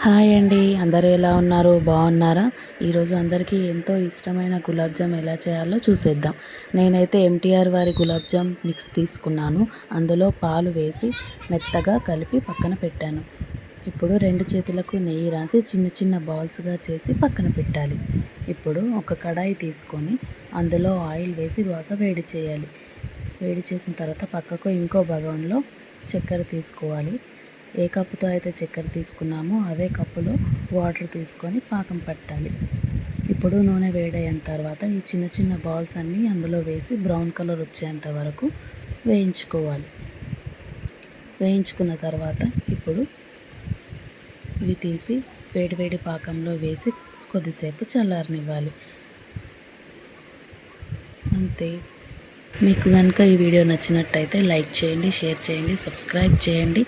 Hi అండి. అందరూ ఎలా ఉన్నారు? బాగున్నారా? ఈరోజు అందరికీ ఎంతో ఇష్టమైన గులాబ్ జామ్ ఎలా చేయాలో చూసేద్దాం. నేనైతే ఎంటీఆర్ వారి గులాబ్ జామ్ మిక్స్ తీసుకున్నాను. అందులో పాలు వేసి మెత్తగా కలిపి పక్కన పెట్టాను. ఇప్పుడు 2 చేతులకు నెయ్యి రాసి చిన్న చిన్న బాల్స్గా చేసి పక్కన పెట్టాలి. ఇప్పుడు ఒక కడాయి తీసుకొని అందులో ఆయిల్ వేసి బాగా వేడి చేయాలి. వేడి చేసిన తర్వాత పక్కకు ఇంకో బగోన్లో చక్కెర తీసుకోవాలి. ఏ కప్పుతో అయితే చక్కెర తీసుకున్నామో అదే కప్పులో వాటర్ తీసుకొని పాకం పట్టాలి. ఇప్పుడు నూనె వేడైన తర్వాత ఈ చిన్న చిన్న బాల్స్ అన్నీ అందులో వేసి బ్రౌన్ కలర్ వచ్చేంత వరకు వేయించుకోవాలి. వేయించుకున్న తర్వాత ఇప్పుడు ఇవి తీసి వేడివేడి పాకంలో వేసి కొద్దిసేపు చల్లారనివ్వాలి. అంతే. మీకు కనుక ఈ వీడియో నచ్చినట్టయితే లైక్ చేయండి, షేర్ చేయండి, సబ్స్క్రైబ్ చేయండి.